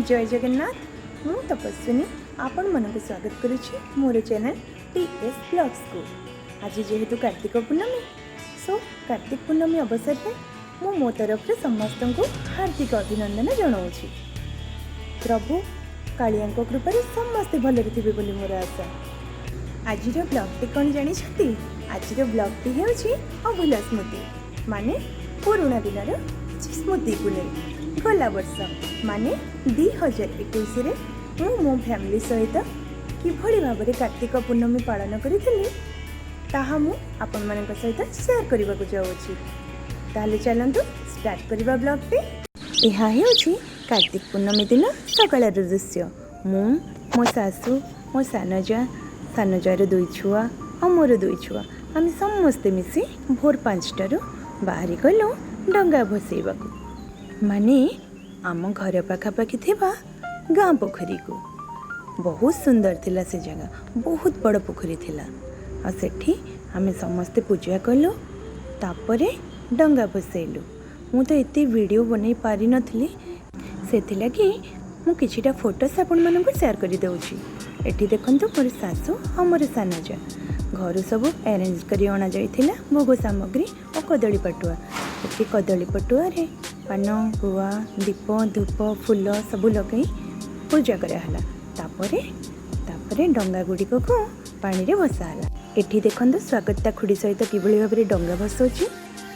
जय जगन्नाथ। मु तपस्विनी आपण मानक स्वागत करुच्ची मोर चैनल टीएस ब्लॉग्स को। आज जेहेतु कार्तिक पूर्णमी कार्तिक पूर्णमी अवसर में मो तरफ से समस्त को हार्दिक अभिनंदन जनाऊँगी। प्रभु कालिया कृपार समस्ते भलरे थे बोली मोर आशा। आज ब्लॉगटी कौन जानी आज ब्लॉगटी हूँ अभूला स्मृति माने पुराणा दिन स्मृति को नहीं गला वर्ष माने 2021 मो फैमिली सहित किभली भाव में कार्तिक पूर्णमी पालन करी ताहा मु आपण मानक सहित शेयर करने को जाऊँगी। ताले चलतु स्टार्ट करवा ब्लॉगटी। यह हूँ कार्तिक पूर्णमी दिन सकाळ दृश्य। मो सासू मो सानजार 2 छुआ और मोर 2 छुआ आम समस्ते मिसी भोर 5टारू बाहरी गलु डंगा भसैवा माने आम घर पाखापाखि थिबा गाँ पोखरी को। बहुत सुंदर थिला से जगह, बहुत बड़ पोखरी थिला। आ सेठी आमे समस्ते पूजा कलु तापरे डंगा भसैलु। मु तो एते वीडियो बनै पारि नथली सेथिला कि मु किछिटा फोटोस आपण मानकु शेयर करि दउछि। एठी देखंतु मोर सासू और मोर सानजा घर सब अरेंज करी अणा जाइथिला भोग सामग्री और कदली पटुआ। एठी कदली पटुआ रे पान गुआ दीप धूप फूल सब लगे पूजा कराला। तापरे डंगा गुड़िक को पानी रे भसाला। एठी देखंतु स्वागत खुड़ी सहित किभली भाव में डंगा भसौछि।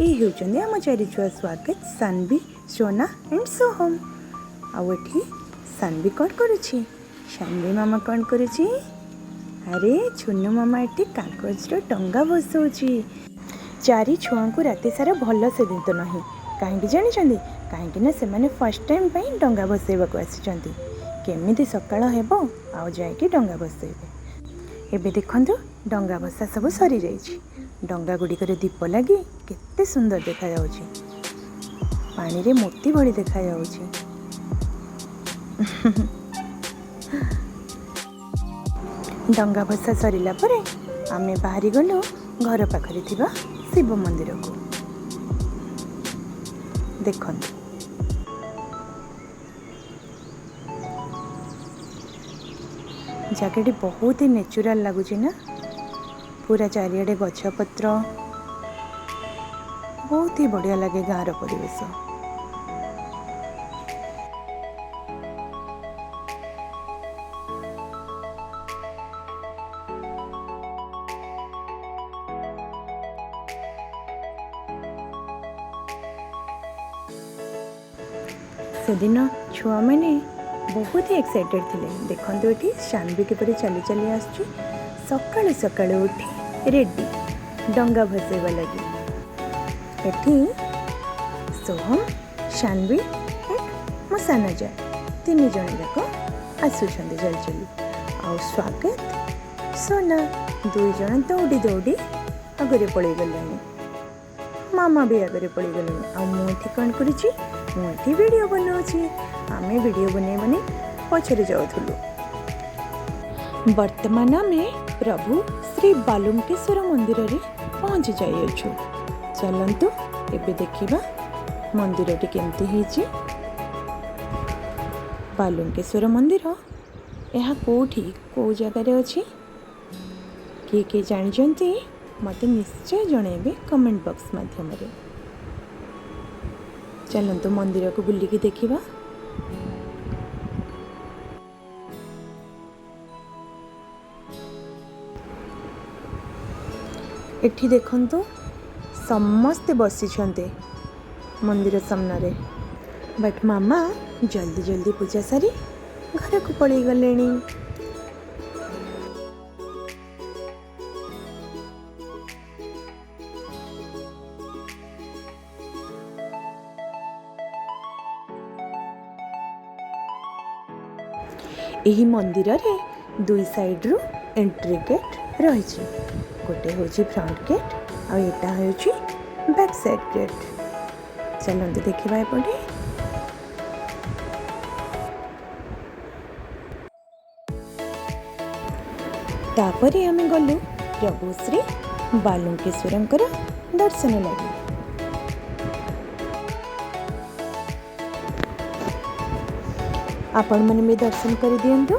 ये होउछन्ते आम 4 छुआ स्वागत सानवी सोना एंड सोहम। आउ एठी सानवी कौन करुछि सानवी मामा कौन करुछि अरे छुनु मामा एठी कागज रो डंगा भसौछि। 4 छुआ को राति सारा भल से दिन तो नहीं कहीं जानी कहीं से माने फर्स्ट टाइम पे डंगा भसैवा को आसिचंती। केमिति सकाळ हेबो आउ जायकि डंगा भसैबे। एबे देखंतु डंगा भसा सब सरी जाइछि। डंगा गुड़िकर दीप लगी केते सुंदर देखा जाउछि। पानी रे मोती भली देखा जाउछि। डंगा भसा सरिला परे आमे बाहरी गलु घर पाखरे थिबा शिव मंदिर को। देखंतु जगह बहुत ही नेचुरल लगुच ना। पूरा चारिआडे गछपत्र बहुत ही बढ़िया लगे गाँव रो परिवेश। से दिन छुआ मैंने बहुत ही एक्साइटेड थे। देखो ये शानवी किपरि चली चली आसुची सकाळु सकाळु उठी रेडी डंगा भसैवा लगी। एठी सोहम शानवी मो सानजा 3 जण जाक आसुछंदी चली चली। आउ स्वागत सोना 2 जण दौड़ी दौड़ी आगरे पड़े गलानी। मामा भी आगरे पड़े गलानी। आ मुठी कौन करुची मुठी वीडियो बनाऊँगी। आमे वीडियो बने पछरे जाऊलु। वर्तमान आमे प्रभु श्री बालुकेश्वर मंदिर रे पहुँची जाइछु। चलंतु एबे देखिबा मंदिर टी केमती हेछि। बालुकेश्वर मंदिर यहाँ कोठी को जगह रे अछि किए जानिचंती मते निश्चय जणेबे कमेंट बॉक्स माध्यम रे। चलंतु मंदिर को बुलिकी देखिबा। एठी देखंतु समस्ते बसिछन्ते मंदिर सामने। बट मामा जल्दी जल्दी पूजा सारी घर को पड़ी गलेनी। यही मंदिर रे 2 साइड रु एंट्री गेट रही। गोटे हूँ फ्रंट गेट और यहाँ हूँ बैक साइड गेट। चलते देखा एपटे। तापरे आमे गलु प्रभु श्री बालुकेश्वरंकर दर्शन लगे। आपण मैंने भी दर्शन कर दियंतु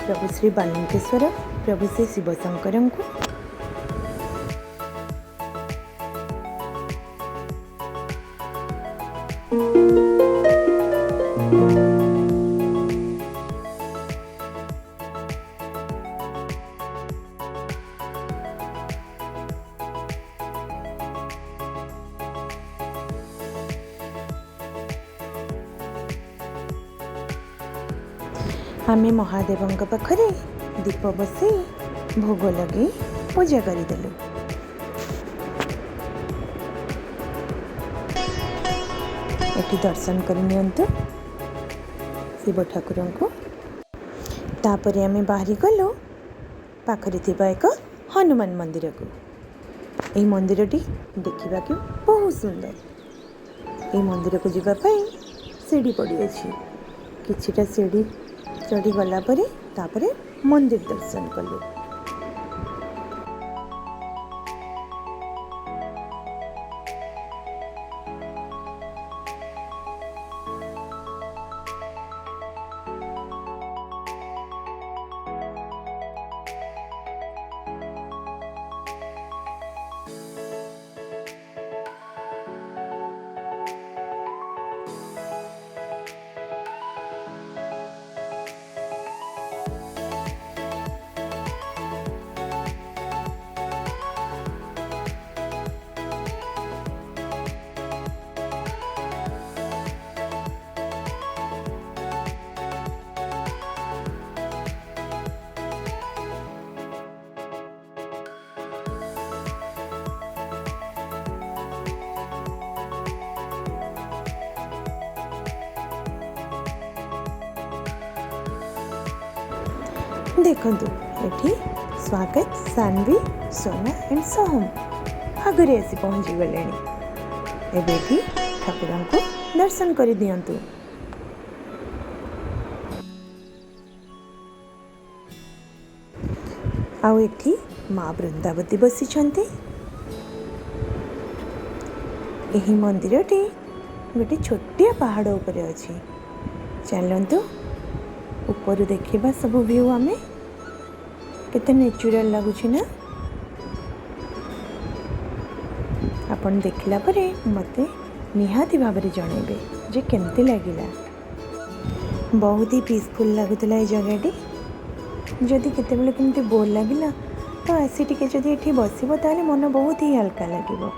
प्रभु श्री बालुकेश्वर प्रभु श्री शिवशंकर को। आमे महादेव पाखरे दीप बसई भोग लगे पूजा करदेलु। एटी दर्शन करनियंतु शिव ठाकुर को। तापर आमे बाहरी गलु पाखरे थिबा एक हनुमान मंदिर को। यह मंदिरटी देखा बहुत सुंदर। ये मंदिर को जीवाई सीढ़ी पड़ी अच्छी किछिटा सीढ़ी चढ़ी गला परे तापरे मंदिर दर्शन कलु। देखंतु एठी स्वागत सानवी सोना एंड सोहम आगरे आसी पहुंची गलेनी। एबेठी ठाकुर को दर्शन कर दियंतु। आउ एठी माँ वृंदावती बसी छंती। एही मंदिरटी गोटे छोटिया पहाड़ उपरे अछि। चलंतु ऊपर देखिबा सब व्यू आमे केते नेचुरल लगुछि ना। आपण देखला परे मते निहाती भाबरे जणेबे जे केमते लागिला। बहुत ही पीसफुल लगुतला ए जगहटी। जदि केते बेले केमते बोर लागिला तो आसी टिके जदि एठी बसिबो ताले मन बहुत ही हल्का लागिबो।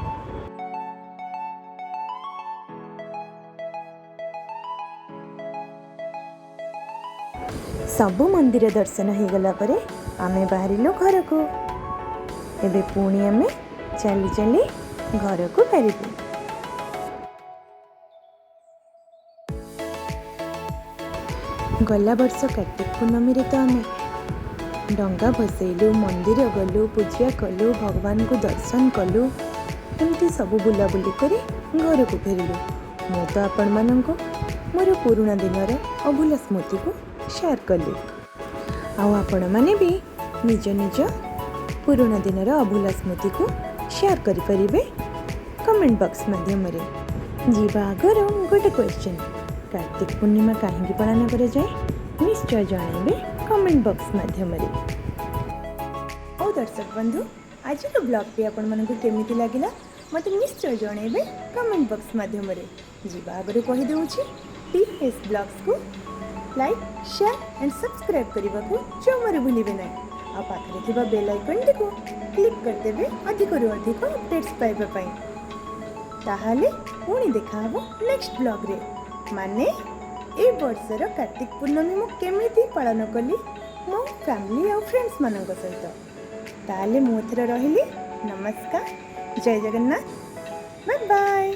सबु मंदिर दर्शन हो गला परे आमे बाहरिलु घर को। एबे पुणी आमे चली चली घर को फेरिबु। गला वर्ष कार्तिक पूर्णमी रे तो आमे डंगा भसैलु, मंदिर गलु, पूजा कलु, भगवान को दर्शन कलु, एमती सबु बुलाबुली करी घर को फेरिलु। मु तो आपण माननको मोर पुराना दिनर अभूला स्मृति को शेयर कली। आउ आपण माने भी निज निज पुराना दिनर अभूला स्मृति को शेयर करि परिबे कमेंट बॉक्स माध्यम रे। जीवा आगर गोटे क्वेश्चन, कार्तिक पूर्णिमा काहेकि पालन करे जाए निश्चय जणाइबे कमेंट बॉक्स माध्यम रे। ओ दर्शक बंधु, आज तो ब्लॉग पे आपण मानकु केमिति लागिला मते निश्चय जणाइबे कमेंट बॉक्स माध्यम रे। जीवा आगर कहि देउछि टीएस ब्लॉग्स को लाइक शेयर एंड सब्सक्राइब करने को जमार भूलिबे ना। आ पाखरे थिबा बेल आइकन को क्लिक कर देबे अधिक रु अधिक अपडेट्स पाइबा पई। ताहाले पुणी देखा हबो नेक्स्ट ब्लॉग रे। माने ए वर्षर कार्तिक पूर्णमी मु केमिति पालन कली मो फैमिली और फ्रेंड्स मानक सहित। ताहाले मु एथरा रहिली। नमस्कार, जय जगन्नाथ, बाय बाय।